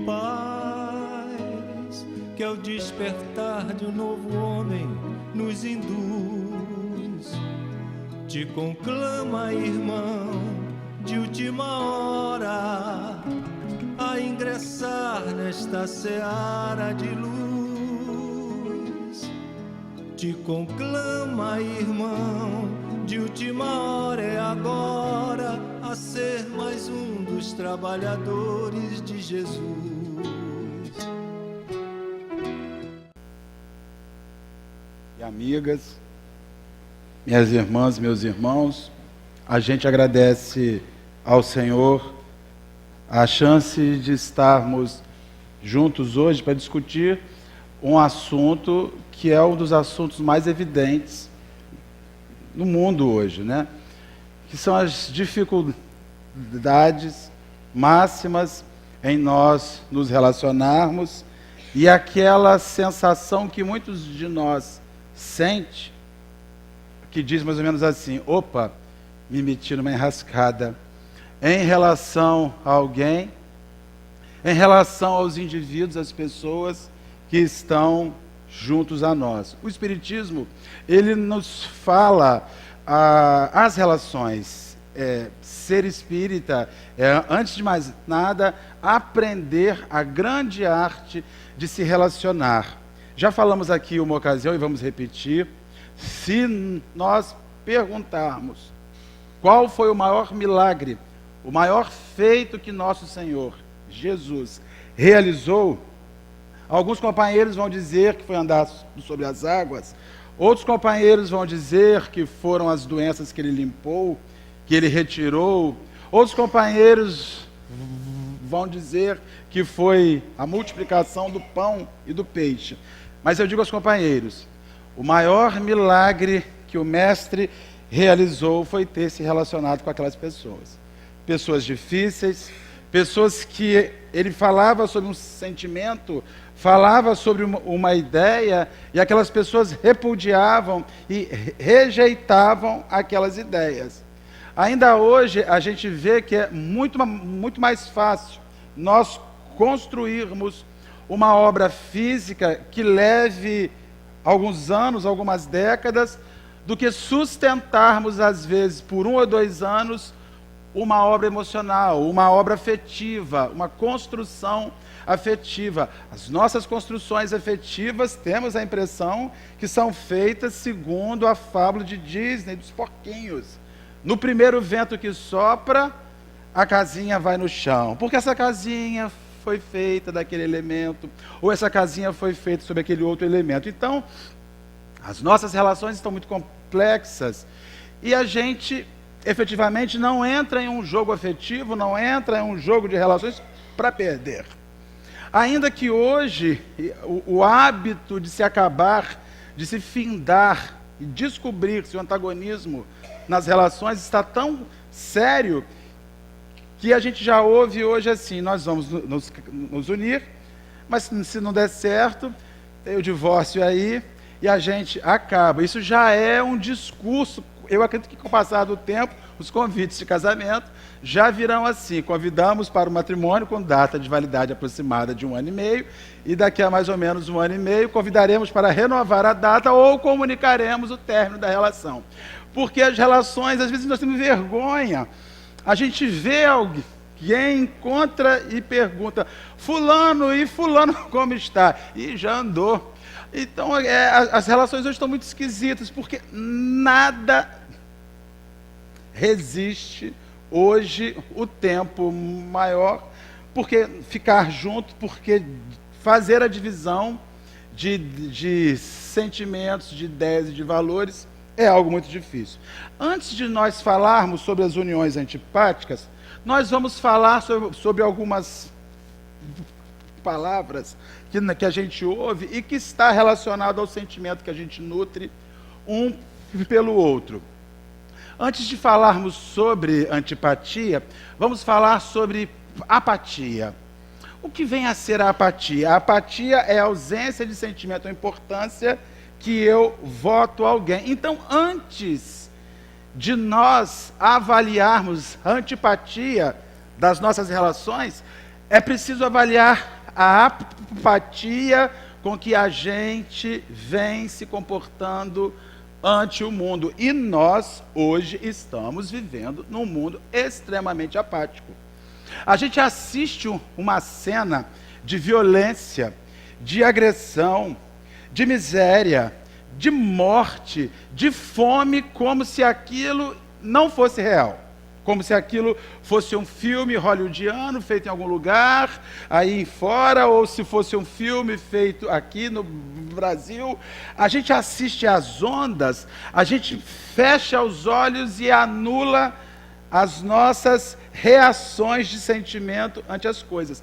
paz que ao despertar de um novo homem nos induz. Te conclama, irmão, de última hora, a ingressar nesta seara de luz. Te conclama, irmão, de última hora, é agora, a ser mais um dos trabalhadores de Jesus. E amigas, minhas irmãs, meus irmãos, a gente agradece ao Senhor a chance de estarmos juntos hoje para discutir um assunto que é um dos assuntos mais evidentes no mundo hoje, né? Que são as dificuldades máximas em nós nos relacionarmos e aquela sensação que muitos de nós sente, que diz mais ou menos assim: opa, me meti numa enrascada em relação a alguém, em relação aos indivíduos, às pessoas que estão juntos a nós. O Espiritismo, ele nos fala as relações. Ser espírita é, antes de mais nada, aprender a grande arte de se relacionar. Já falamos aqui uma ocasião e vamos repetir. Se nós perguntarmos qual foi o maior milagre, o maior feito que nosso Senhor Jesus realizou, alguns companheiros vão dizer que foi andar sobre as águas, outros companheiros vão dizer que foram as doenças que ele limpou, que ele retirou, outros companheiros vão dizer que foi a multiplicação do pão e do peixe. Mas eu digo aos companheiros, o maior milagre que o Mestre realizou foi ter se relacionado com aquelas pessoas. Pessoas difíceis, pessoas que ele falava sobre um sentimento, falava sobre uma ideia, e aquelas pessoas repudiavam e rejeitavam aquelas ideias. Ainda hoje a gente vê que é muito mais fácil nós construirmos uma obra física que leve alguns anos, algumas décadas, do que sustentarmos, às vezes, por 1 ou 2 anos, uma obra emocional, uma obra afetiva, uma construção afetiva. As nossas construções afetivas, temos a impressão que são feitas segundo a fábula de Disney, dos porquinhos. No primeiro vento que sopra, a casinha vai no chão, porque essa casinha foi feita daquele elemento, ou essa casinha foi feita sobre aquele outro elemento. Então, as nossas relações estão muito complexas, e a gente, efetivamente, não entra em um jogo afetivo, não entra em um jogo de relações para perder. Ainda que hoje, o hábito de se acabar, de se findar, e descobrir-se o antagonismo nas relações está tão sério, que a gente já ouve hoje assim: nós vamos nos unir, mas se não der certo, tem o divórcio aí, e a gente acaba. Isso já é um discurso. Eu acredito que com o passar do tempo, os convites de casamento já virão assim: convidamos para o matrimônio com data de validade aproximada de 1 ano e meio, e daqui a mais ou menos 1 ano e meio, convidaremos para renovar a data ou comunicaremos o término da relação. Porque as relações, às vezes nós temos vergonha. A gente vê alguém, encontra e pergunta: fulano, e fulano como está? E já andou. Então, as relações hoje estão muito esquisitas, porque nada resiste hoje o tempo maior, porque ficar junto, porque fazer a divisão de sentimentos, de ideias e de valores é algo muito difícil. Antes de nós falarmos sobre as uniões antipáticas, nós vamos falar sobre algumas palavras que a gente ouve e que está relacionado ao sentimento que a gente nutre um pelo outro. Antes de falarmos sobre antipatia, vamos falar sobre apatia. O que vem a ser a apatia? A apatia é a ausência de sentimento ou importância que eu voto a alguém. Então, antes de nós avaliarmos a antipatia das nossas relações, é preciso avaliar a apatia com que a gente vem se comportando ante o mundo. E nós, hoje, estamos vivendo num mundo extremamente apático. A gente assiste uma cena de violência, de agressão, de miséria, de morte, de fome, como se aquilo não fosse real. Como se aquilo fosse um filme hollywoodiano feito em algum lugar, aí fora, ou se fosse um filme feito aqui no Brasil. A gente assiste às ondas, a gente fecha os olhos e anula as nossas reações de sentimento ante as coisas.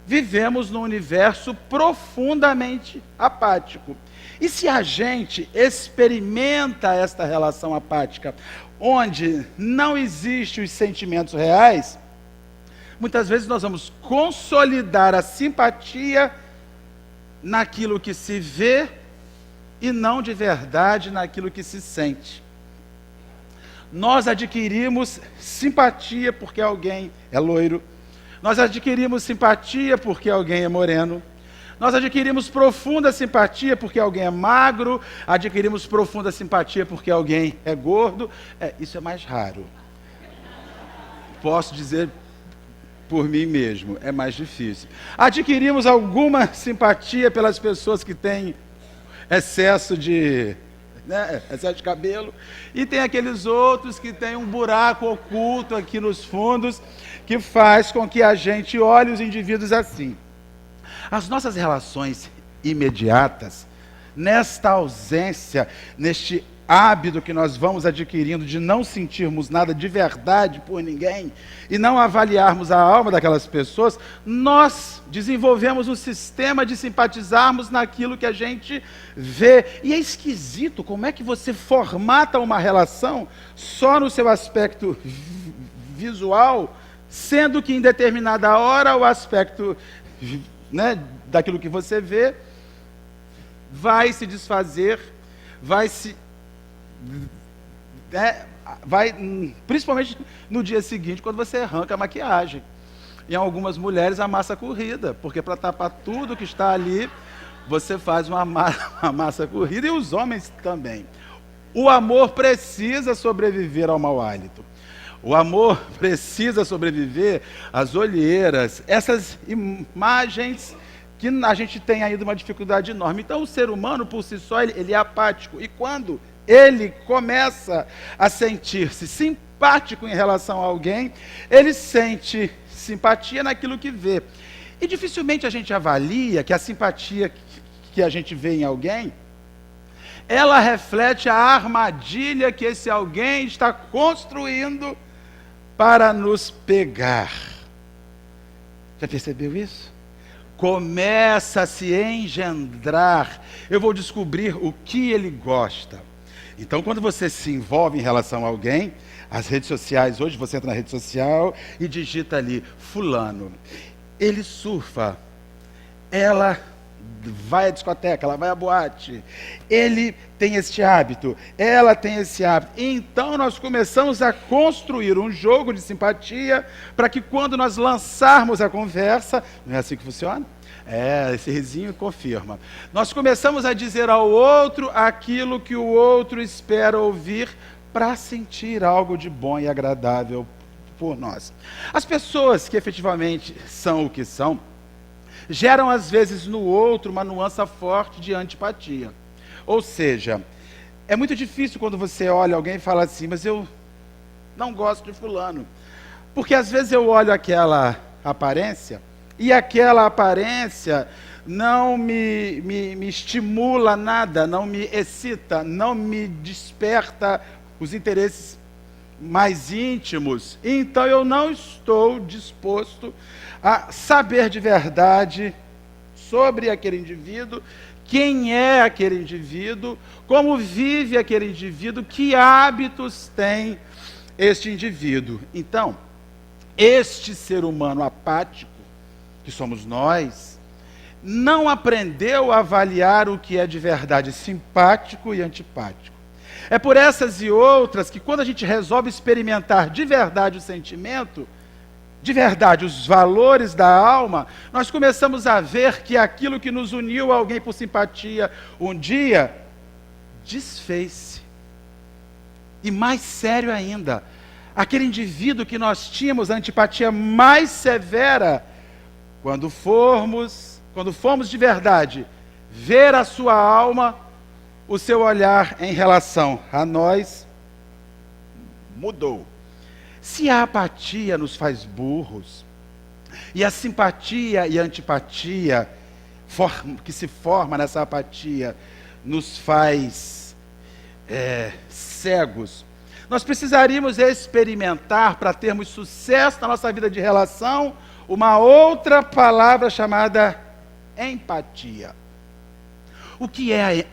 Vivemos num universo profundamente apático. E se a gente experimenta esta relação apática, onde não existem os sentimentos reais, muitas vezes nós vamos consolidar a simpatia naquilo que se vê e não de verdade naquilo que se sente. Nós adquirimos simpatia porque alguém é loiro, nós adquirimos simpatia porque alguém é moreno, nós adquirimos profunda simpatia porque alguém é magro, adquirimos profunda simpatia porque alguém é gordo. Isso é mais raro. Posso dizer por mim mesmo, é mais difícil. Adquirimos alguma simpatia pelas pessoas que têm excesso de cabelo, e tem aqueles outros que têm um buraco oculto aqui nos fundos, que faz com que a gente olhe os indivíduos assim. As nossas relações imediatas, nesta ausência, neste hábito que nós vamos adquirindo de não sentirmos nada de verdade por ninguém e não avaliarmos a alma daquelas pessoas, nós desenvolvemos um sistema de simpatizarmos naquilo que a gente vê. E é esquisito como é que você formata uma relação só no seu aspecto visual, sendo que em determinada hora o aspecto daquilo que você vê vai se desfazer, principalmente no dia seguinte, quando você arranca a maquiagem. Em algumas mulheres, a massa corrida, porque para tapar tudo que está ali, você faz uma massa corrida, e os homens também. O amor precisa sobreviver ao mau hálito. O amor precisa sobreviver às olheiras, essas imagens que a gente tem ainda uma dificuldade enorme. Então, o ser humano, por si só, ele é apático. E quando ele começa a sentir-se simpático em relação a alguém, ele sente simpatia naquilo que vê. E dificilmente a gente avalia que a simpatia que a gente vê em alguém, ela reflete a armadilha que esse alguém está construindo para nos pegar. Já percebeu isso? Começa a se engendrar. Eu vou descobrir o que ele gosta. Então, quando você se envolve em relação a alguém, as redes sociais, hoje você entra na rede social e digita ali, fulano, ele surfa, ela vai à discoteca, ela vai à boate, ele tem este hábito, ela tem esse hábito. Então nós começamos a construir um jogo de simpatia para que quando nós lançarmos a conversa, não é assim que funciona? Esse risinho confirma. Nós começamos a dizer ao outro aquilo que o outro espera ouvir para sentir algo de bom e agradável por nós. As pessoas que efetivamente são o que são, geram às vezes no outro uma nuance forte de antipatia. Ou seja, é muito difícil quando você olha alguém e fala assim, mas eu não gosto de fulano. Porque às vezes eu olho aquela aparência, e aquela aparência não me estimula nada, não me excita, não me desperta os interesses mais íntimos. Então eu não estou disposto a saber de verdade sobre aquele indivíduo, quem é aquele indivíduo, como vive aquele indivíduo, que hábitos tem este indivíduo. Então, este ser humano apático, que somos nós, não aprendeu a avaliar o que é de verdade simpático e antipático. É por essas e outras que quando a gente resolve experimentar de verdade o sentimento, de verdade os valores da alma, nós começamos a ver que aquilo que nos uniu a alguém por simpatia um dia desfez-se. E mais sério ainda, aquele indivíduo que nós tínhamos a antipatia mais severa, quando fomos de verdade ver a sua alma, o seu olhar em relação a nós mudou. Se a apatia nos faz burros, e a simpatia e a antipatia que se forma nessa apatia nos faz cegos, nós precisaríamos experimentar, para termos sucesso na nossa vida de relação, uma outra palavra chamada empatia. O que é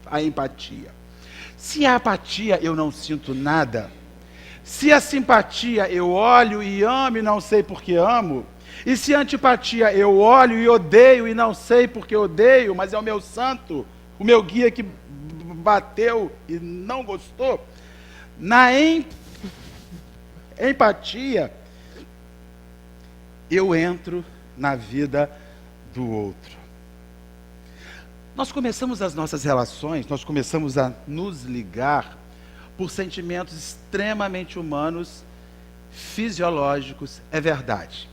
a empatia? Se a apatia eu não sinto nada, se a simpatia eu olho e amo e não sei por que amo, e se a antipatia eu olho e odeio e não sei por que odeio, mas é o meu santo, o meu guia que bateu e não gostou, na empatia eu entro na vida do outro. Nós começamos as nossas relações, nós começamos a nos ligar por sentimentos extremamente humanos, fisiológicos, é verdade.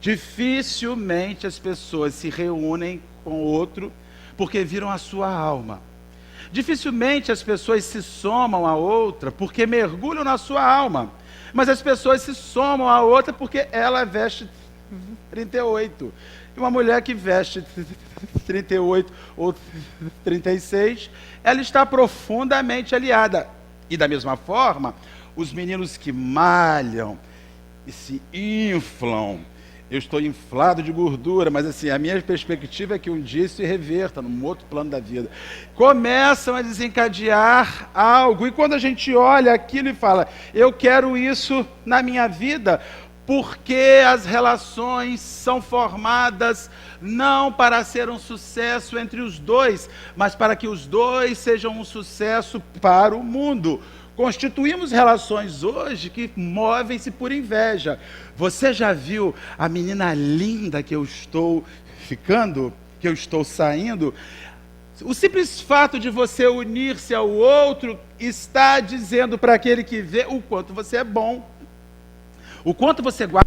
Dificilmente as pessoas se reúnem com o outro porque viram a sua alma. Dificilmente as pessoas se somam a outra porque mergulham na sua alma. Mas as pessoas se somam a outra porque ela veste 38. E uma mulher que veste 38 ou 36, ela está profundamente aliada. E da mesma forma, os meninos que malham e se inflam, eu estou inflado de gordura, mas assim, a minha perspectiva é que um dia isso se reverta num outro plano da vida. Começam a desencadear algo, e quando a gente olha aquilo e fala, eu quero isso na minha vida, porque as relações são formadas não para ser um sucesso entre os dois, mas para que os dois sejam um sucesso para o mundo. Constituímos relações hoje que movem-se por inveja. Você já viu a menina linda que eu estou ficando, que eu estou saindo? O simples fato de você unir-se ao outro está dizendo para aquele que vê o quanto você é bom, o quanto você guarda.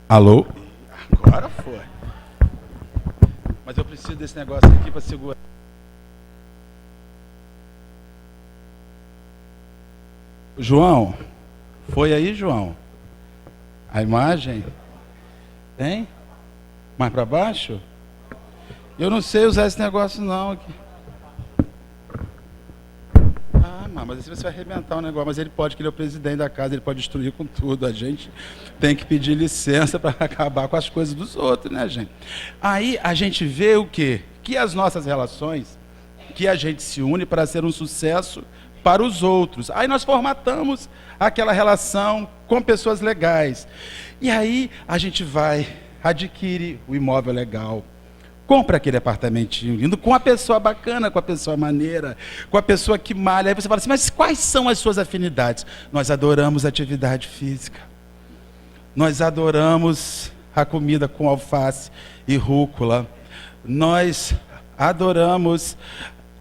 Alô? Agora foi. Mas eu preciso desse negócio aqui para segurar. João, foi aí, João? A imagem? Tem? Mais para baixo? Eu não sei usar esse negócio não aqui. Mas assim você vai arrebentar o negócio. Mas ele pode, que ele é o presidente da casa, ele pode destruir com tudo. A gente tem que pedir licença para acabar com as coisas dos outros, né, gente? Aí a gente vê o quê? Que as nossas relações, que a gente se une para ser um sucesso para os outros. Aí nós formatamos aquela relação com pessoas legais. E aí a gente vai, adquire o imóvel legal, compra aquele apartamentinho lindo, com a pessoa bacana, com a pessoa maneira, com a pessoa que malha. Aí você fala assim, mas quais são as suas afinidades? Nós adoramos atividade física. Nós adoramos a comida com alface e rúcula. Nós adoramos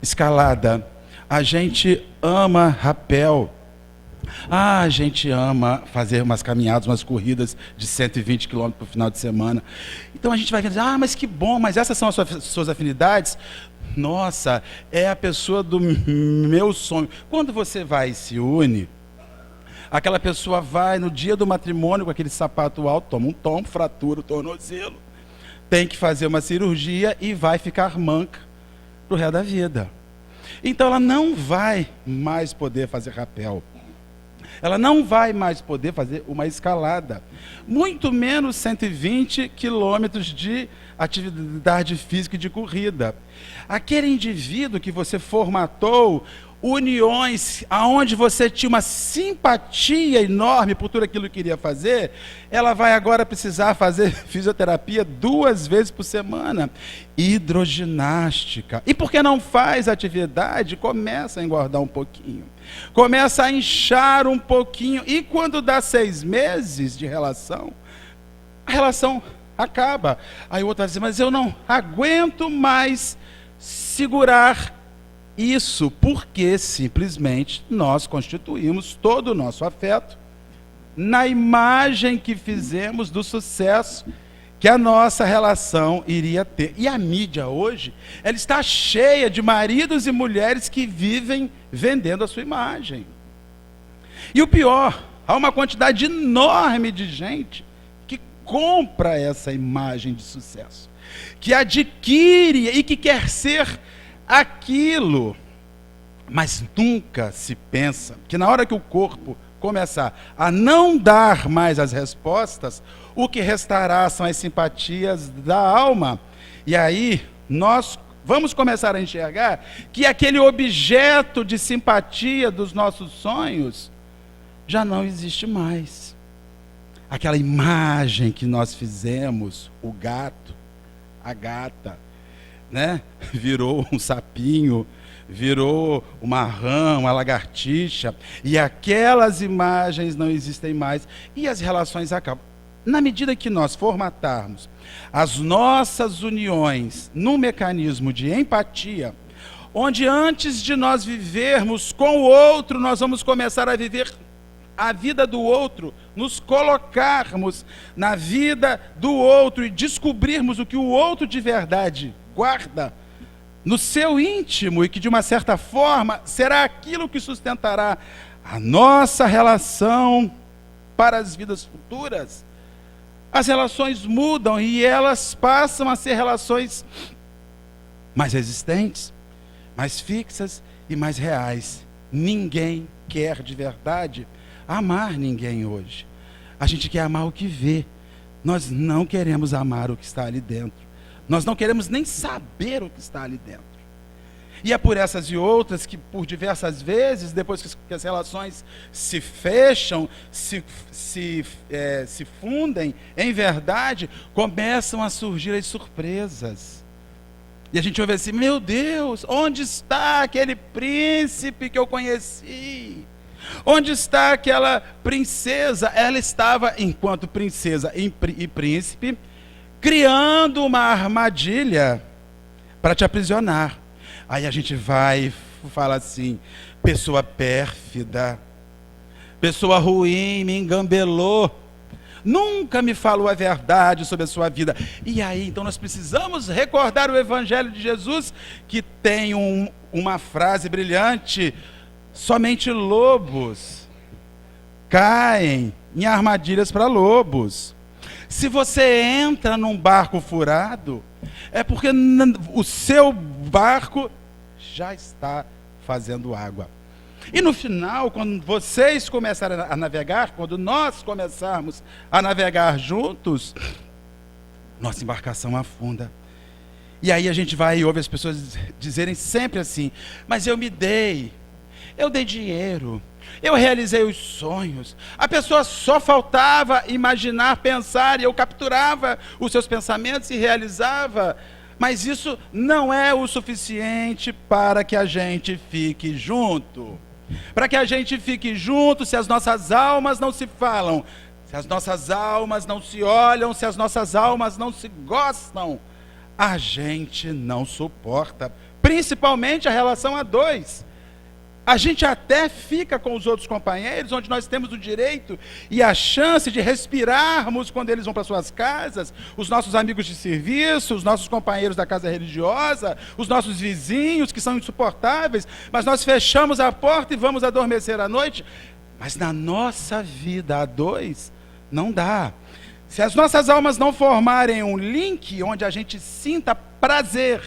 escalada. A gente ama rapel. Ah, a gente ama fazer umas caminhadas, umas corridas de 120 quilômetros no final de semana. Então a gente vai dizer, mas que bom, mas essas são as suas afinidades? Nossa, é a pessoa do meu sonho. Quando você vai e se une, aquela pessoa vai no dia do matrimônio com aquele sapato alto, toma um tombo, fratura o tornozelo, tem que fazer uma cirurgia e vai ficar manca pro resto da vida. Então ela não vai mais poder fazer rapel. Ela não vai mais poder fazer uma escalada. Muito menos 120 quilômetros de atividade física e de corrida. Aquele indivíduo que você formatou uniões aonde você tinha uma simpatia enorme por tudo aquilo que queria fazer, ela vai agora precisar fazer fisioterapia 2 vezes por semana, hidroginástica. E porque não faz atividade, começa a engordar um pouquinho, começa a inchar um pouquinho, e quando dá 6 meses de relação, a relação acaba. Aí o outro vai dizer, mas eu não aguento mais segurar isso, porque simplesmente nós constituímos todo o nosso afeto na imagem que fizemos do sucesso que a nossa relação iria ter. E a mídia hoje, ela está cheia de maridos e mulheres que vivem vendendo a sua imagem. E o pior, há uma quantidade enorme de gente que compra essa imagem de sucesso, que adquire e que quer ser aquilo, mas nunca se pensa que na hora que o corpo começar a não dar mais as respostas, o que restará são as simpatias da alma. E aí nós vamos começar a enxergar que aquele objeto de simpatia dos nossos sonhos já não existe mais. Aquela imagem que nós fizemos, o gato, a gata, né? Virou um sapinho, virou uma rã, uma lagartixa, e aquelas imagens não existem mais, e as relações acabam. Na medida que nós formatarmos as nossas uniões num mecanismo de empatia, onde antes de nós vivermos com o outro, nós vamos começar a viver a vida do outro, nos colocarmos na vida do outro e descobrirmos o que o outro de verdade guarda no seu íntimo e que de uma certa forma será aquilo que sustentará a nossa relação para as vidas futuras. As relações mudam e elas passam a ser relações mais resistentes, mais fixas e mais reais. Ninguém quer de verdade amar ninguém hoje. A gente quer amar o que vê. Nós não queremos amar o que está ali dentro. Nós não queremos nem saber o que está ali dentro. E é por essas e outras que, por diversas vezes, depois que as relações se fecham, se fundem em verdade, começam a surgir as surpresas. E a gente ouve assim, meu Deus, onde está aquele príncipe que eu conheci? Onde está aquela princesa? Ela estava, enquanto princesa e príncipe, criando uma armadilha para te aprisionar. Aí a gente vai e fala assim, pessoa pérfida, pessoa ruim, me engambelou, nunca me falou a verdade sobre a sua vida. E aí, então nós precisamos recordar o Evangelho de Jesus, que tem uma frase brilhante, somente lobos caem em armadilhas para lobos. Se você entra num barco furado, é porque o seu barco já está fazendo água. E no final, quando vocês começarem a navegar, quando nós começarmos a navegar juntos, nossa embarcação afunda. E aí a gente vai e ouve as pessoas dizerem sempre assim, mas eu dei dinheiro, eu realizei os sonhos, a pessoa só faltava imaginar, pensar, e eu capturava os seus pensamentos e realizava, mas isso não é o suficiente para que a gente fique junto. Para que a gente fique junto, se as nossas almas não se falam, se as nossas almas não se olham, se as nossas almas não se gostam, a gente não suporta, principalmente a relação a dois. A gente até fica com os outros companheiros, onde nós temos o direito e a chance de respirarmos quando eles vão para suas casas, os nossos amigos de serviço, os nossos companheiros da casa religiosa, os nossos vizinhos que são insuportáveis, mas nós fechamos a porta e vamos adormecer à noite. Mas na nossa vida a dois, não dá. Se as nossas almas não formarem um link onde a gente sinta prazer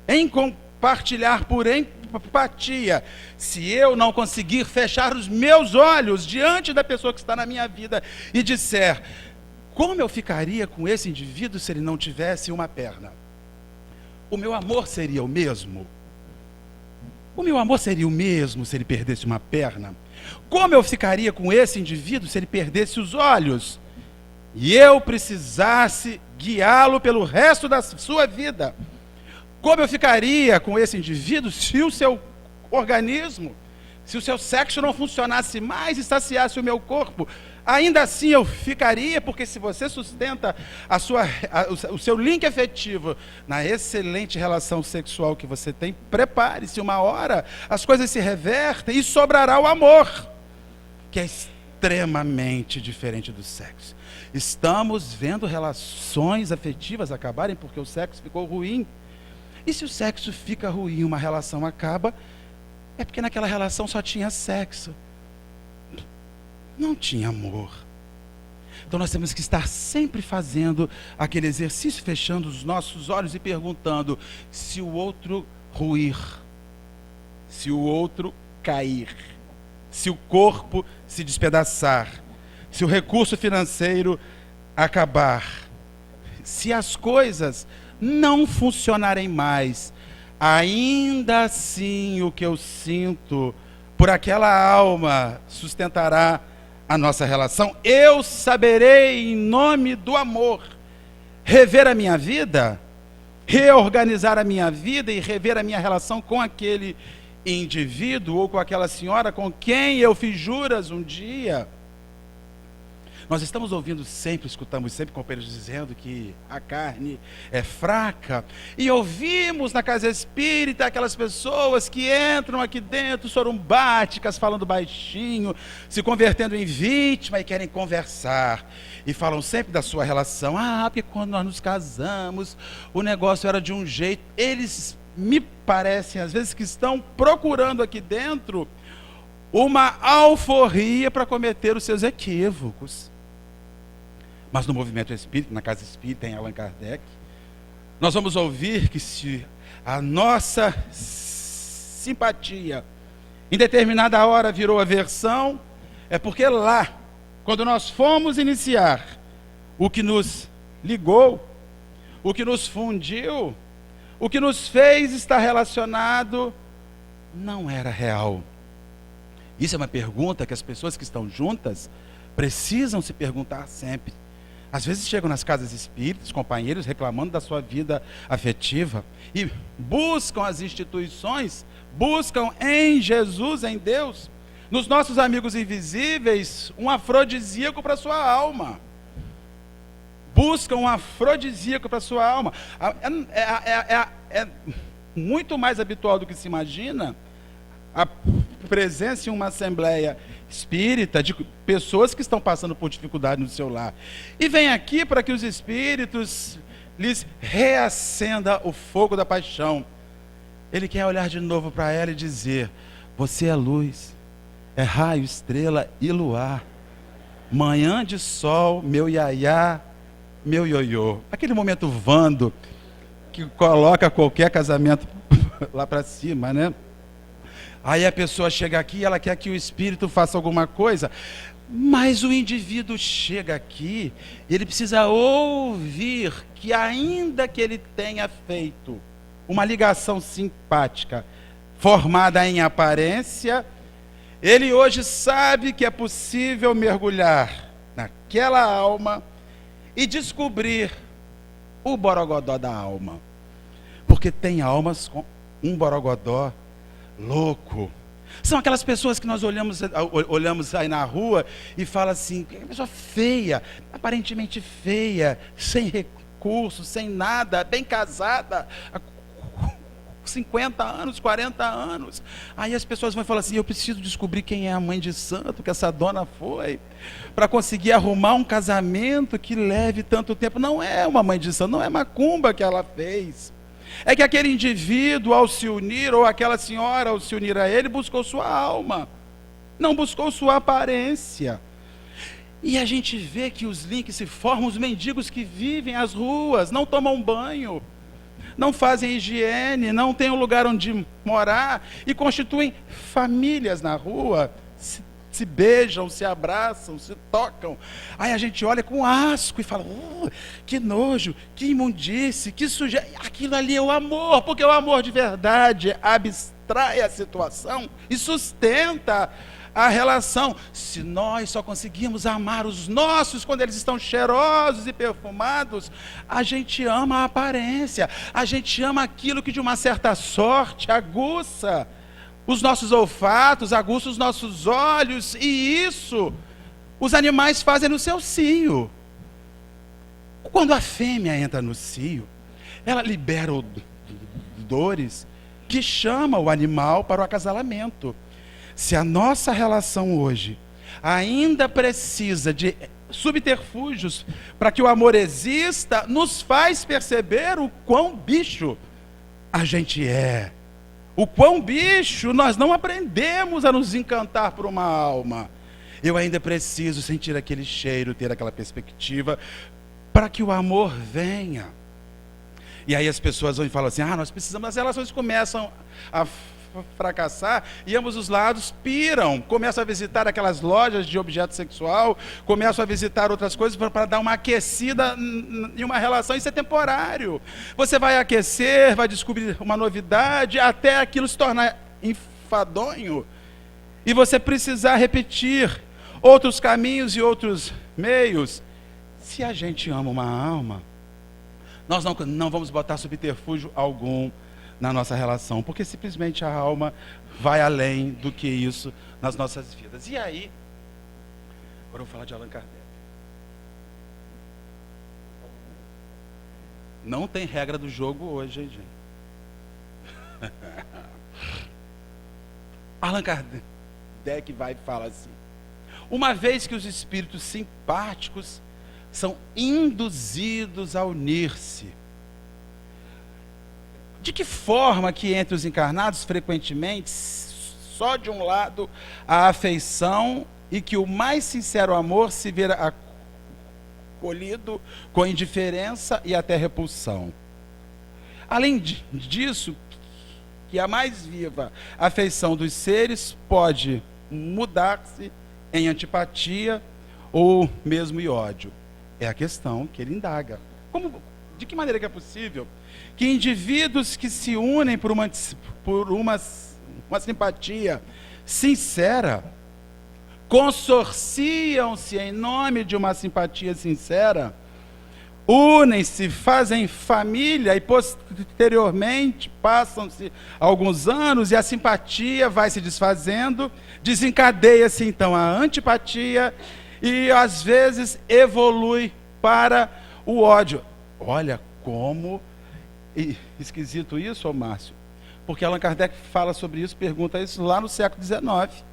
em compartilhar por empatia, se eu não conseguir fechar os meus olhos diante da pessoa que está na minha vida e disser, como eu ficaria com esse indivíduo se ele não tivesse uma perna? O meu amor seria o mesmo? O meu amor seria o mesmo se ele perdesse uma perna? Como eu ficaria com esse indivíduo se ele perdesse os olhos? E eu precisasse guiá-lo pelo resto da sua vida? Como eu ficaria com esse indivíduo se o seu organismo, se o seu sexo não funcionasse mais e saciasse o meu corpo? Ainda assim eu ficaria, porque se você sustenta o seu link afetivo na excelente relação sexual que você tem, prepare-se, uma hora as coisas se revertem e sobrará o amor, que é extremamente diferente do sexo. Estamos vendo relações afetivas acabarem porque o sexo ficou ruim. E se o sexo fica ruim, uma relação acaba, é porque naquela relação só tinha sexo. Não tinha amor. Então nós temos que estar sempre fazendo aquele exercício, fechando os nossos olhos e perguntando, se o outro ruir, se o outro cair, se o corpo se despedaçar, se o recurso financeiro acabar, se as coisas não funcionarem mais, ainda assim o que eu sinto por aquela alma sustentará a nossa relação. Eu saberei, em nome do amor, rever a minha vida, reorganizar a minha vida e rever a minha relação com aquele indivíduo ou com aquela senhora com quem eu fiz juras um dia. Nós estamos ouvindo sempre, escutamos sempre companheiros dizendo que a carne é fraca. E ouvimos na casa espírita aquelas pessoas que entram aqui dentro, sorumbáticas, falando baixinho, se convertendo em vítima e querem conversar. E falam sempre da sua relação. Porque quando nós nos casamos, o negócio era de um jeito. Eles me parecem, às vezes, que estão procurando aqui dentro uma alforria para cometer os seus equívocos. Mas no movimento espírita, na casa espírita, em Allan Kardec, nós vamos ouvir que se a nossa simpatia em determinada hora virou aversão, é porque lá, quando nós fomos iniciar, o que nos ligou, o que nos fundiu, o que nos fez estar relacionado, não era real. Isso é uma pergunta que as pessoas que estão juntas precisam se perguntar sempre. Às vezes chegam nas casas espíritas, companheiros reclamando da sua vida afetiva e buscam as instituições, buscam em Jesus, em Deus, nos nossos amigos invisíveis, um afrodisíaco para a sua alma. Buscam um afrodisíaco para a sua alma. É muito mais habitual do que se imagina a presença em uma assembleia espírita de pessoas que estão passando por dificuldade no seu lar. E vem aqui para que os espíritos lhes reacenda o fogo da paixão. Ele quer olhar de novo para ela e dizer: você é luz, é raio, estrela e luar. Manhã de sol, meu iaiá, meu ioiô. Aquele momento vando que coloca qualquer casamento lá para cima, né? Aí a pessoa chega aqui, ela quer que o espírito faça alguma coisa, mas o indivíduo chega aqui, ele precisa ouvir que ainda que ele tenha feito uma ligação simpática, formada em aparência, ele hoje sabe que é possível mergulhar naquela alma e descobrir o borogodó da alma. Porque tem almas com um borogodó louco. São aquelas pessoas que nós olhamos aí na rua e fala assim, que pessoa feia, aparentemente feia, sem recursos, sem nada, bem casada, 50 anos, 40 anos. Aí as pessoas vão falar assim, eu preciso descobrir quem é a mãe de santo que essa dona foi, para conseguir arrumar um casamento que leve tanto tempo. Não é uma mãe de santo, não é macumba que ela fez. É que aquele indivíduo, ao se unir, ou aquela senhora, ao se unir a ele, buscou sua alma, não buscou sua aparência. E a gente vê que os links se formam, os mendigos que vivem às ruas, não tomam banho, não fazem higiene, não têm um lugar onde morar, e constituem famílias na rua, se beijam, se abraçam, se tocam. Aí a gente olha com asco e fala, que nojo, que imundície, que sujeira. Aquilo ali é o amor, porque o amor de verdade abstrai a situação e sustenta a relação. Se nós só conseguimos amar os nossos quando eles estão cheirosos e perfumados, a gente ama a aparência, a gente ama aquilo que de uma certa sorte aguça os nossos olfatos, aguça os nossos olhos, e isso os animais fazem no seu cio. Quando a fêmea entra no cio, ela libera odores que chama o animal para o acasalamento. Se a nossa relação hoje ainda precisa de subterfúgios para que o amor exista, nos faz perceber o quão bicho a gente é. O quão bicho nós não aprendemos a nos encantar por uma alma. Eu ainda preciso sentir aquele cheiro, ter aquela perspectiva, para que o amor venha. E aí as pessoas vão e falam assim, nós precisamos, as relações começam a fracassar, e ambos os lados piram, começam a visitar aquelas lojas de objeto sexual, começam a visitar outras coisas para dar uma aquecida em uma relação. Isso é temporário. Você vai aquecer, vai descobrir uma novidade, até aquilo se tornar enfadonho, e você precisar repetir outros caminhos e outros meios. Se a gente ama uma alma, nós não vamos botar subterfúgio algum na nossa relação, porque simplesmente a alma vai além do que isso nas nossas vidas. E aí, agora eu vou falar de Allan Kardec. Não tem regra do jogo hoje, hein, gente? Allan Kardec vai e fala assim, uma vez que os espíritos simpáticos são induzidos a unir-se, de que forma que entre os encarnados, frequentemente, só de um lado a afeição, e que o mais sincero amor se vê acolhido com indiferença e até repulsão. Além disso, que a mais viva afeição dos seres pode mudar-se em antipatia ou mesmo em ódio. É a questão que ele indaga. De que maneira que é possível que indivíduos que se unem por uma simpatia sincera, consorciam-se em nome de uma simpatia sincera, unem-se, fazem família e posteriormente passam-se alguns anos e a simpatia vai se desfazendo, desencadeia-se então a antipatia e às vezes evolui para o ódio. Olha como esquisito isso, Márcio, porque Allan Kardec fala sobre isso, pergunta isso lá no século XIX,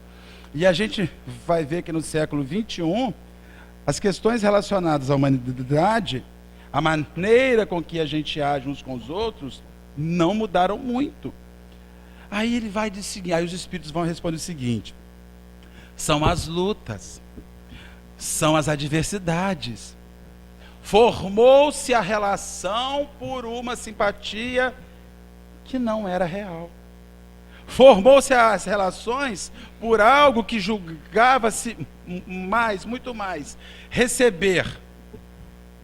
e a gente vai ver que no século XXI, as questões relacionadas à humanidade, a maneira com que a gente age uns com os outros, não mudaram muito. Aí ele vai dizer, aí os espíritos vão responder o seguinte, são as lutas, são as adversidades, formou-se a relação por uma simpatia que não era real. Formou-se as relações por algo que julgava-se muito mais receber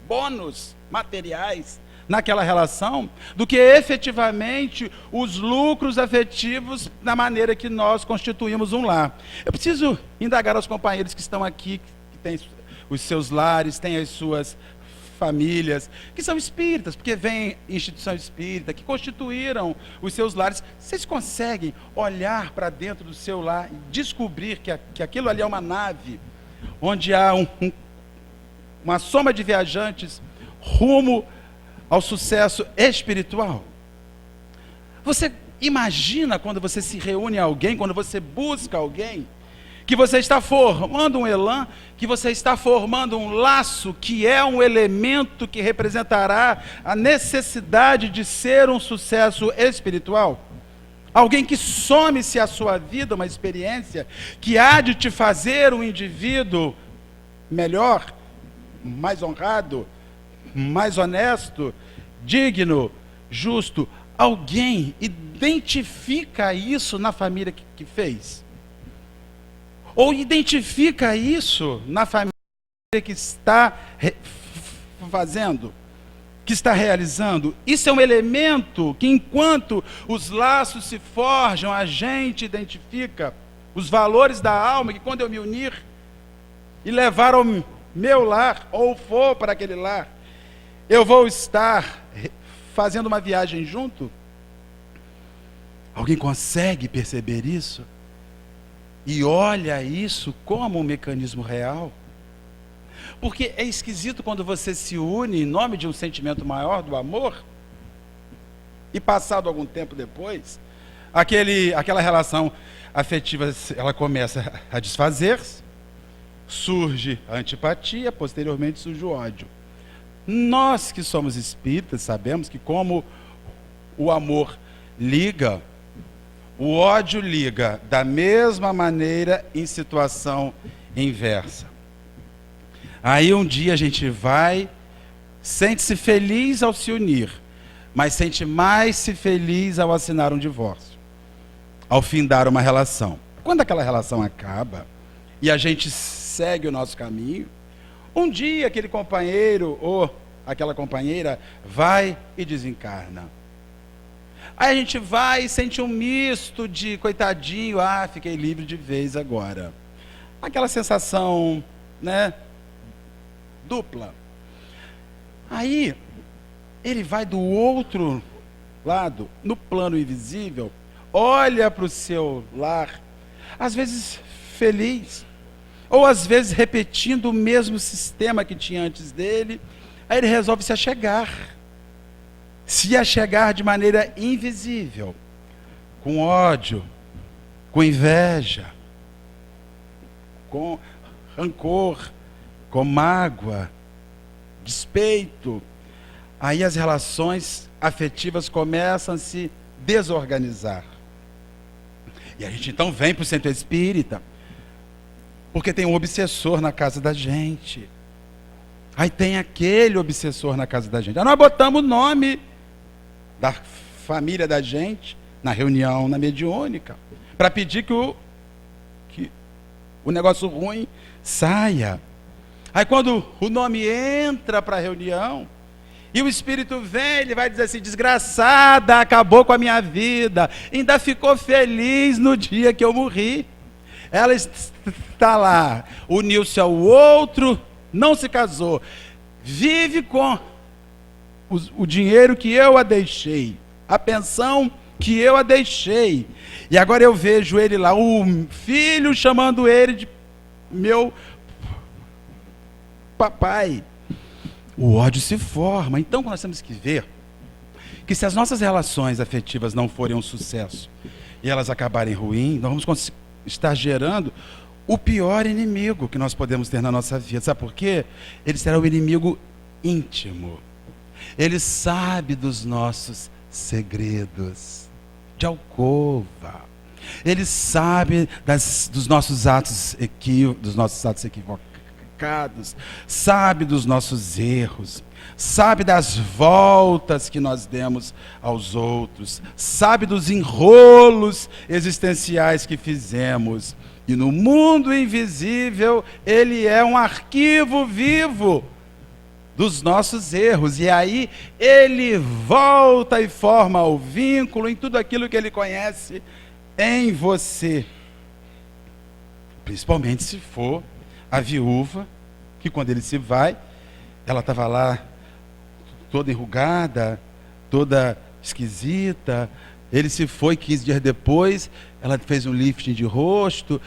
bônus materiais naquela relação do que efetivamente os lucros afetivos na maneira que nós constituímos um lar. Eu preciso indagar aos companheiros que estão aqui, que têm os seus lares, têm as suas famílias, que são espíritas, porque vem instituição espírita, que constituíram os seus lares. Vocês conseguem olhar para dentro do seu lar e descobrir que aquilo ali é uma nave, onde há uma soma de viajantes rumo ao sucesso espiritual? Você imagina quando você se reúne a alguém, quando você busca alguém, que você está formando um elan, que você está formando um laço, que é um elemento que representará a necessidade de ser um sucesso espiritual? Alguém que some-se à sua vida, uma experiência que há de te fazer um indivíduo melhor, mais honrado, mais honesto, digno, justo. Alguém identifica isso na família que fez? Ou identifica isso na família que está fazendo, que está realizando? Isso é um elemento que, enquanto os laços se forjam, a gente identifica os valores da alma, que quando eu me unir e levar ao meu lar, ou for para aquele lar, eu vou estar fazendo uma viagem junto? Alguém consegue perceber isso? E olha isso como um mecanismo real? Porque é esquisito quando você se une em nome de um sentimento maior, do amor, e passado algum tempo depois, aquela relação afetiva, ela começa a desfazer-se, surge a antipatia, posteriormente surge o ódio. Nós que somos espíritas sabemos que como o amor liga, o ódio liga da mesma maneira em situação inversa. Aí um dia a gente vai, sente-se feliz ao se unir, mas sente mais se feliz ao assinar um divórcio, ao findar uma relação. Quando aquela relação acaba e a gente segue o nosso caminho, um dia aquele companheiro ou aquela companheira vai e desencarna. Aí a gente vai e sente um misto de coitadinho, fiquei livre de vez agora. Aquela sensação, né, dupla. Aí ele vai do outro lado, no plano invisível, olha para o seu lar, às vezes feliz, ou às vezes repetindo o mesmo sistema que tinha antes dele. Aí ele resolve se achegar de maneira invisível, com ódio, com inveja, com rancor, com mágoa, despeito. Aí as relações afetivas começam a se desorganizar. E a gente então vem para o centro espírita, porque tem um obsessor na casa da gente. Aí tem aquele obsessor na casa da gente. Aí nós botamos o nome da família da gente na reunião, na mediúnica, para pedir que o negócio ruim saia. Aí quando o nome entra para a reunião, e o espírito vem, ele vai dizer assim: desgraçada, acabou com a minha vida, ainda ficou feliz no dia que eu morri. Ela está lá, uniu-se ao outro, não se casou, vive com o dinheiro que eu a deixei, a pensão que eu a deixei, e agora eu vejo ele lá, o filho chamando ele de meu papai. O ódio se forma. Então nós temos que ver que se as nossas relações afetivas não forem um sucesso e elas acabarem ruim, nós vamos estar gerando o pior inimigo que nós podemos ter na nossa vida. Sabe por quê? Ele será o inimigo íntimo. Ele sabe dos nossos segredos de alcova. Ele sabe dos nossos atos equivocados, sabe dos nossos erros, sabe das voltas que nós demos aos outros, sabe dos enrolos existenciais que fizemos. E no mundo invisível, ele é um arquivo vivo dos nossos erros. E aí ele volta e forma o vínculo em tudo aquilo que ele conhece em você. Principalmente se for a viúva, que quando ele se vai, ela estava lá toda enrugada, toda esquisita, Ele se foi 15 dias depois, ela fez um lifting de rosto,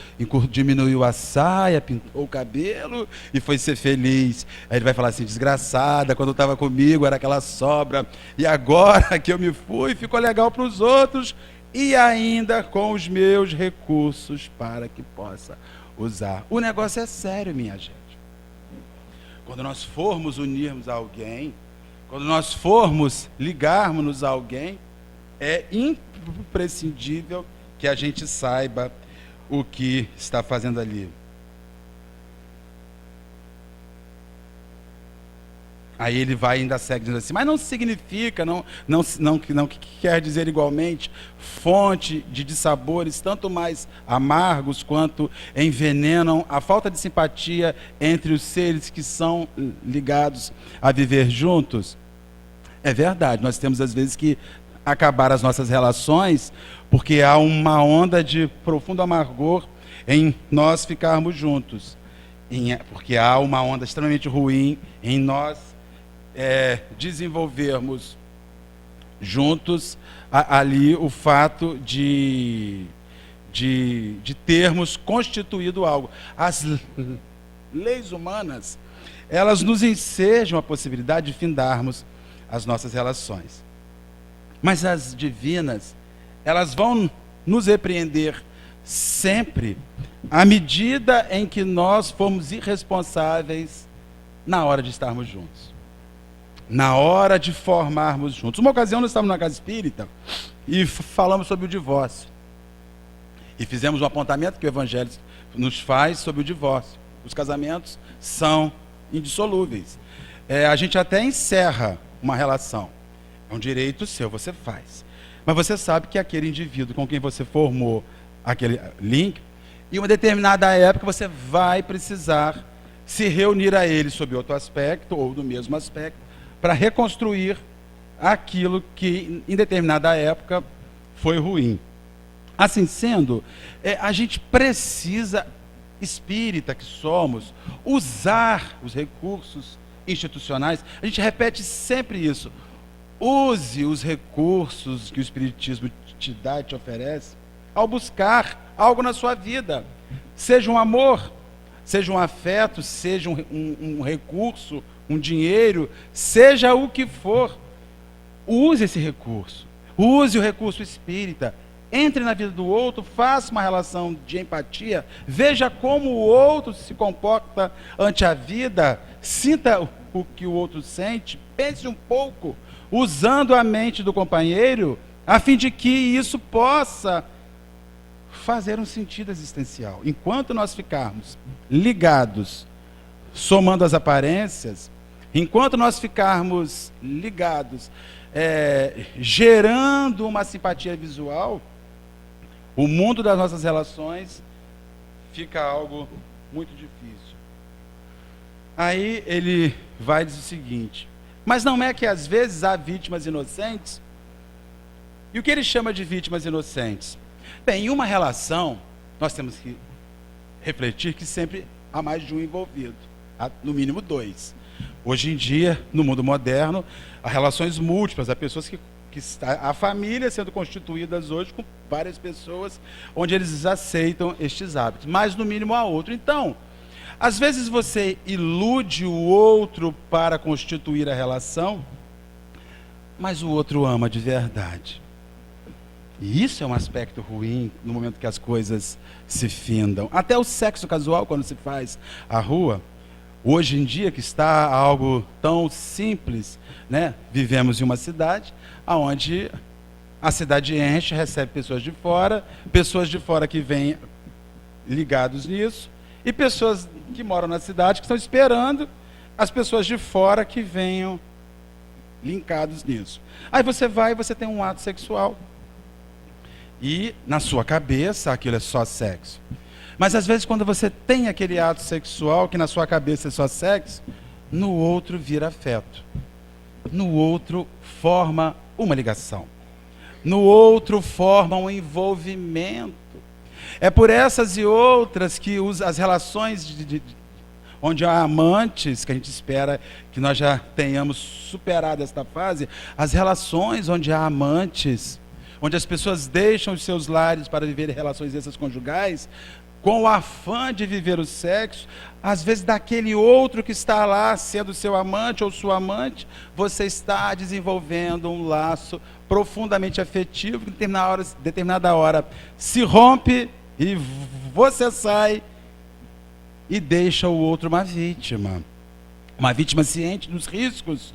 diminuiu a saia, pintou o cabelo e foi ser feliz. Aí ele vai falar assim: desgraçada, quando estava comigo era aquela sobra, e agora que eu me fui, ficou legal para os outros, e ainda com os meus recursos para que possa usar. O negócio é sério, minha gente. Quando nós formos unirmos a alguém, quando nós formos ligarmos-nos a alguém, é imprescindível que a gente saiba o que está fazendo ali. Aí ele vai ainda segue dizendo assim: mas não significa, não quer dizer igualmente fonte de dissabores tanto mais amargos quanto envenenam a falta de simpatia entre os seres que são ligados a viver juntos. É verdade, nós temos às vezes que acabar as nossas relações, porque há uma onda de profundo amargor em nós ficarmos juntos, porque há uma onda extremamente ruim em nós desenvolvermos juntos ali o fato de termos constituído algo. As leis humanas, elas nos ensejam a possibilidade de findarmos as nossas relações. Mas as divinas, elas vão nos repreender sempre à medida em que nós fomos irresponsáveis na hora de estarmos juntos, na hora de formarmos juntos. Uma ocasião nós estávamos na casa espírita e falamos sobre o divórcio. E fizemos um apontamento que o Evangelho nos faz sobre o divórcio. Os casamentos são indissolúveis. A gente até encerra uma relação. É um direito seu, você faz. Mas você sabe que aquele indivíduo com quem você formou aquele link, em uma determinada época você vai precisar se reunir a ele sob outro aspecto, ou do mesmo aspecto, para reconstruir aquilo que em determinada época foi ruim. Assim sendo, a gente precisa, espírita que somos, usar os recursos institucionais. A gente repete sempre isso: use os recursos que o Espiritismo te dá e te oferece ao buscar algo na sua vida. Seja um amor, seja um afeto, seja um recurso, um dinheiro, seja o que for. Use esse recurso. Use o recurso espírita. Entre na vida do outro, faça uma relação de empatia, veja como o outro se comporta ante a vida, sinta o que o outro sente, pense um pouco, usando a mente do companheiro, a fim de que isso possa fazer um sentido existencial. Enquanto nós ficarmos ligados, somando as aparências, enquanto nós ficarmos ligados, gerando uma simpatia visual, o mundo das nossas relações fica algo muito difícil. Aí ele vai dizer o seguinte: mas não é que às vezes há vítimas inocentes? E o que ele chama de vítimas inocentes? Bem, em uma relação, nós temos que refletir que sempre há mais de um envolvido, há no mínimo dois. Hoje em dia, no mundo moderno, há relações múltiplas, há pessoas que a família sendo constituídas hoje com várias pessoas, onde eles aceitam estes hábitos, mas no mínimo há outro. Então, às vezes você ilude o outro para constituir a relação, mas o outro ama de verdade. E isso é um aspecto ruim no momento que as coisas se findam. Até o sexo casual, quando se faz à rua, hoje em dia, que está algo tão simples, né? Vivemos em uma cidade onde a cidade enche, recebe pessoas de fora que vêm ligados nisso, e pessoas que moram na cidade que estão esperando as pessoas de fora que venham linkados nisso. Aí você vai e você tem um ato sexual. E na sua cabeça aquilo é só sexo. Mas às vezes quando você tem aquele ato sexual que na sua cabeça é só sexo, no outro vira afeto. No outro forma uma ligação. No outro forma um envolvimento. É por essas e outras que as relações onde há amantes, que a gente espera que nós já tenhamos superado esta fase, as relações onde há amantes, onde as pessoas deixam os seus lares para viver relações extraconjugais, com o afã de viver o sexo, às vezes daquele outro que está lá, sendo seu amante ou sua amante, você está desenvolvendo um laço profundamente afetivo, que em determinada hora se rompe e você sai e deixa o outro uma vítima ciente dos riscos,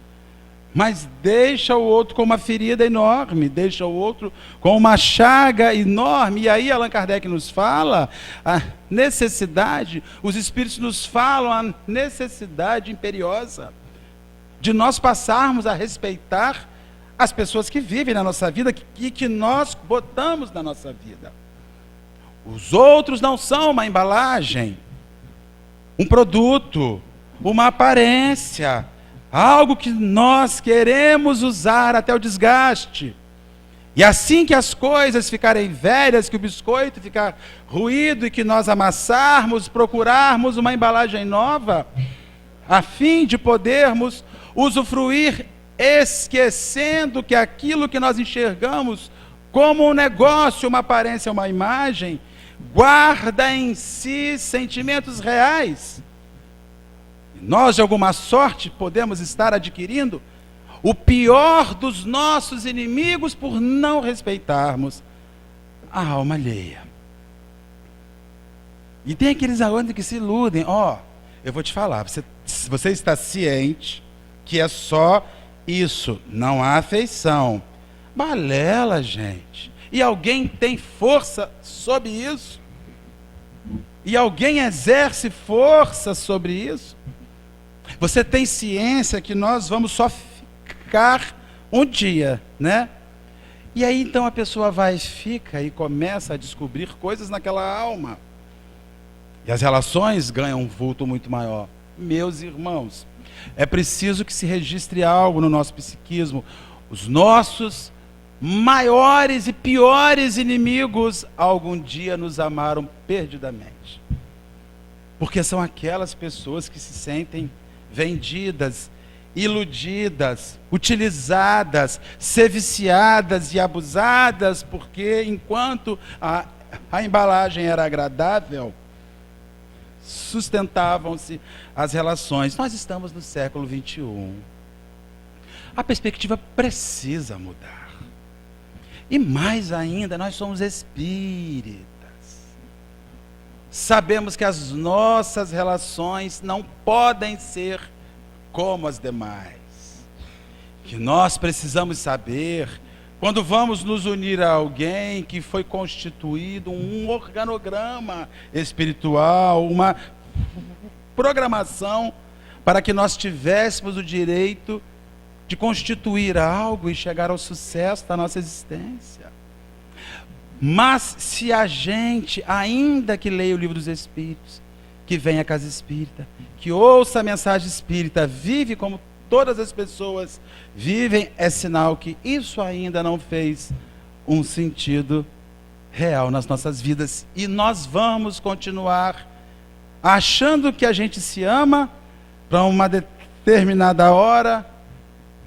mas deixa o outro com uma ferida enorme, deixa o outro com uma chaga enorme. E aí Allan Kardec nos fala a necessidade, os Espíritos nos falam a necessidade imperiosa de nós passarmos a respeitar as pessoas que vivem na nossa vida e que nós botamos na nossa vida. Os outros não são uma embalagem, um produto, uma aparência, algo que nós queremos usar até o desgaste. E assim que as coisas ficarem velhas, que o biscoito ficar ruído e que nós amassarmos, procurarmos uma embalagem nova, a fim de podermos usufruir, esquecendo que aquilo que nós enxergamos como um negócio, uma aparência, uma imagem, guarda em si sentimentos reais. Nós, de alguma sorte, podemos estar adquirindo o pior dos nossos inimigos por não respeitarmos a alma alheia. E tem aqueles aonde que se iludem. Eu vou te falar, você está ciente que é só isso, não há afeição. Balela, gente. E alguém tem força sobre isso? E alguém exerce força sobre isso? Você tem ciência que nós vamos só ficar um dia, né? E aí então a pessoa fica e começa a descobrir coisas naquela alma. E as relações ganham um vulto muito maior. Meus irmãos, é preciso que se registre algo no nosso psiquismo. Os nossos maiores e piores inimigos algum dia nos amaram perdidamente. Porque são aquelas pessoas que se sentem vendidas, iludidas, utilizadas, ser viciadas e abusadas, porque enquanto a embalagem era agradável, sustentavam-se as relações. Nós estamos no século 21. A perspectiva precisa mudar. E mais ainda, nós somos espíritas. Sabemos que as nossas relações não podem ser como as demais. Que nós precisamos saber, quando vamos nos unir a alguém, que foi constituído um organograma espiritual, uma programação para que nós tivéssemos o direito de constituir algo e chegar ao sucesso da nossa existência. Mas se a gente, ainda que leia o livro dos Espíritos, que venha à casa espírita, que ouça a mensagem espírita, vive como todas as pessoas vivem, é sinal que isso ainda não fez um sentido real nas nossas vidas. E nós vamos continuar achando que a gente se ama, para uma determinada hora,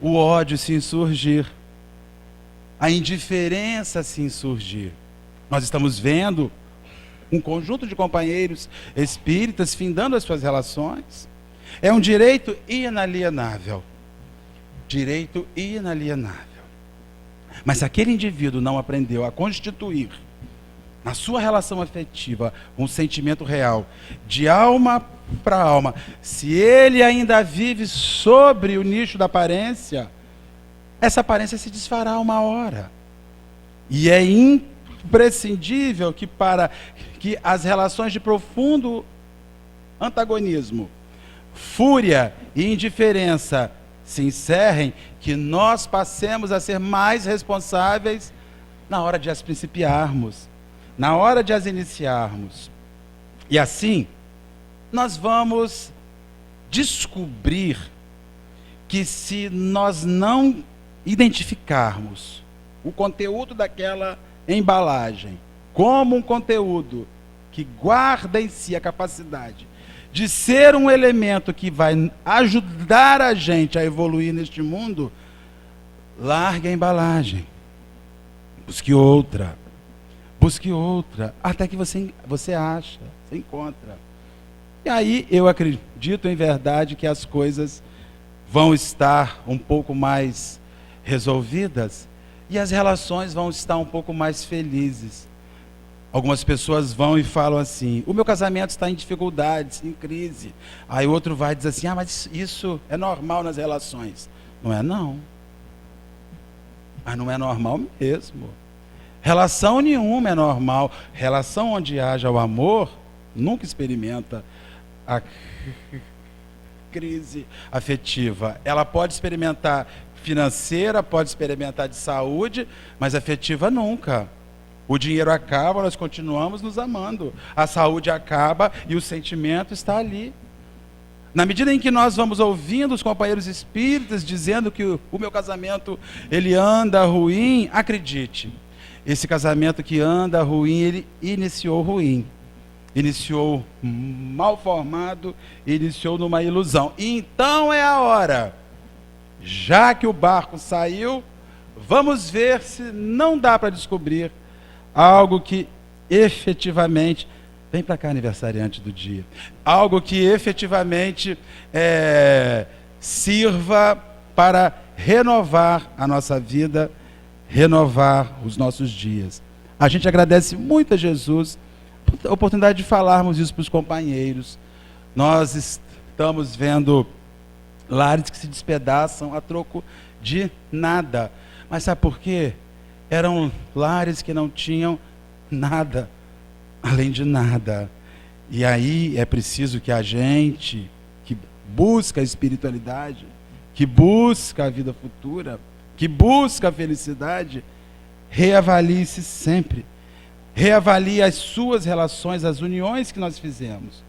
o ódio se insurgir, a indiferença se insurgir. Nós estamos vendo um conjunto de companheiros espíritas findando as suas relações. É um direito inalienável. Direito inalienável. Mas se aquele indivíduo não aprendeu a constituir, na sua relação afetiva, um sentimento real, de alma para alma, se ele ainda vive sobre o nicho da aparência, essa aparência se desfará uma hora. E é imprescindível que para que as relações de profundo antagonismo, fúria e indiferença se encerrem, que nós passemos a ser mais responsáveis na hora de as principiarmos, na hora de as iniciarmos. E assim, nós vamos descobrir que se nós não identificarmos o conteúdo daquela embalagem como um conteúdo que guarda em si a capacidade de ser um elemento que vai ajudar a gente a evoluir neste mundo, largue a embalagem. Busque outra. Busque outra. Até que você acha, você encontra. E aí eu acredito em verdade que as coisas vão estar um pouco mais resolvidas e as relações vão estar um pouco mais felizes. Algumas pessoas vão e falam assim: o meu casamento está em dificuldades, em crise. Aí o outro vai dizer assim: ah, mas isso é normal nas relações. Não é não. Mas não é normal mesmo. Relação nenhuma é normal. Relação onde haja o amor nunca experimenta a crise afetiva. Ela pode experimentar financeira, pode experimentar de saúde, mas afetiva nunca. O dinheiro acaba, nós continuamos nos amando. A saúde acaba e o sentimento está ali. Na medida em que nós vamos ouvindo os companheiros espíritas dizendo que o meu casamento ele anda ruim, acredite, esse casamento que anda ruim, ele iniciou ruim. Iniciou mal formado, iniciou numa ilusão. E então é a hora, já que o barco saiu, vamos ver se não dá para descobrir algo que efetivamente, vem para cá aniversariante do dia, algo que efetivamente sirva para renovar a nossa vida, renovar os nossos dias. A gente agradece muito a Jesus a oportunidade de falarmos isso para os companheiros. Nós estamos vendo lares que se despedaçam a troco de nada. Mas sabe por quê? Eram lares que não tinham nada, além de nada. E aí é preciso que a gente, que busca a espiritualidade, que busca a vida futura, que busca a felicidade, reavalie-se sempre. Reavalie as suas relações, as uniões que nós fizemos.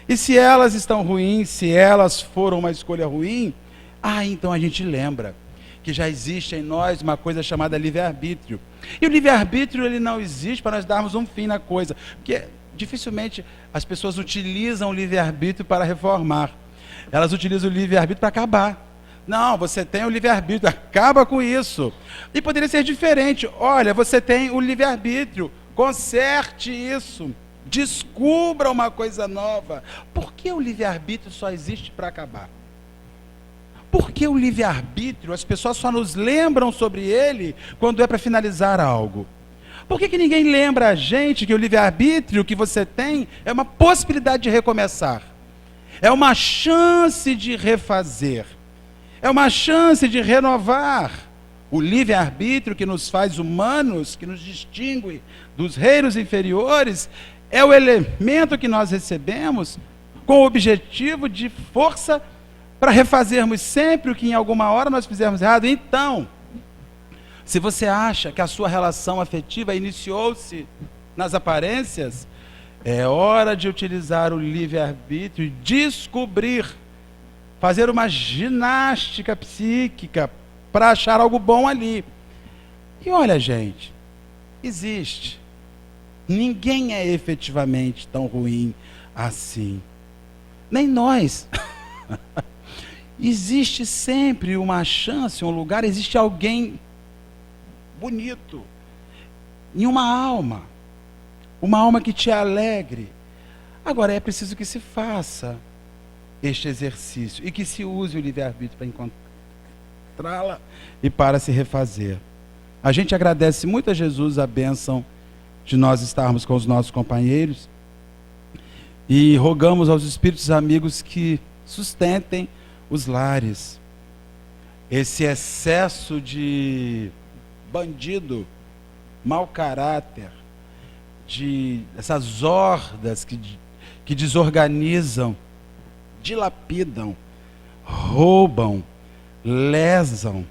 E se elas estão ruins, se elas foram uma escolha ruim, então a gente lembra que já existe em nós uma coisa chamada livre-arbítrio. E o livre-arbítrio ele não existe para nós darmos um fim na coisa, porque dificilmente as pessoas utilizam o livre-arbítrio para reformar. Elas utilizam o livre-arbítrio para acabar. Não, você tem o livre-arbítrio, acaba com isso. E poderia ser diferente. Olha, você tem o livre-arbítrio, conserte isso, descubra uma coisa nova. Por que o livre-arbítrio só existe para acabar? Por que o livre-arbítrio, as pessoas só nos lembram sobre ele quando é para finalizar algo? Por que ninguém lembra a gente que o livre-arbítrio que você tem é uma possibilidade de recomeçar? É uma chance de refazer. É uma chance de renovar. O livre-arbítrio que nos faz humanos, que nos distingue dos reinos inferiores, é o elemento que nós recebemos com o objetivo de força para refazermos sempre o que em alguma hora nós fizermos errado. Então, se você acha que a sua relação afetiva iniciou-se nas aparências, é hora de utilizar o livre-arbítrio e descobrir, fazer uma ginástica psíquica para achar algo bom ali. E olha, gente, existe. Ninguém é efetivamente tão ruim assim. Nem nós. Existe sempre uma chance, um lugar, existe alguém bonito, em uma alma que te alegre. Agora é preciso que se faça este exercício e que se use o livre-arbítrio para encontrá-la e para se refazer. A gente agradece muito a Jesus a bênção de nós estarmos com os nossos companheiros e rogamos aos espíritos amigos que sustentem os lares. Esse excesso de bandido, mau caráter, essas hordas que desorganizam, dilapidam, roubam, lesam,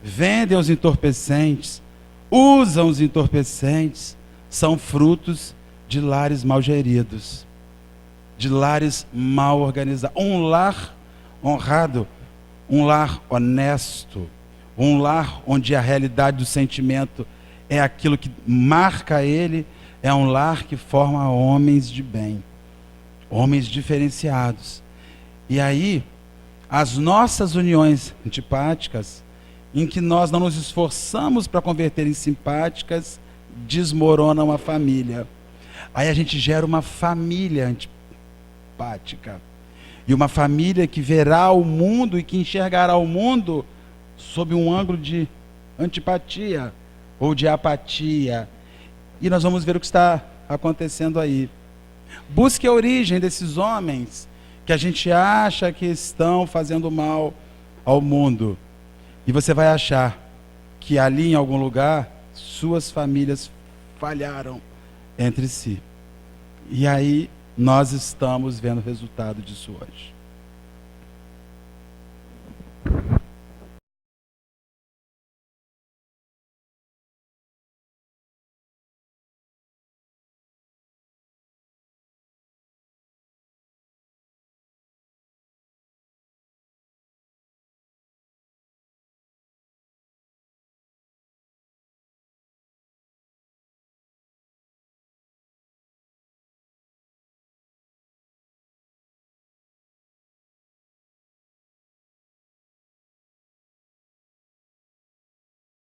vendem os entorpecentes, usam os entorpecentes, são frutos de lares mal geridos, de lares mal organizados. Um lar honrado, um lar honesto, um lar onde a realidade do sentimento é aquilo que marca ele, é um lar que forma homens de bem, homens diferenciados. E aí, as nossas uniões antipáticas, em que nós não nos esforçamos para converter em simpáticas, desmorona uma família. Aí a gente gera uma família antipática. E uma família que verá o mundo e que enxergará o mundo sob um ângulo de antipatia ou de apatia. E nós vamos ver o que está acontecendo aí. Busque a origem desses homens que a gente acha que estão fazendo mal ao mundo. E você vai achar que ali em algum lugar suas famílias falharam entre si. E aí nós estamos vendo o resultado disso hoje.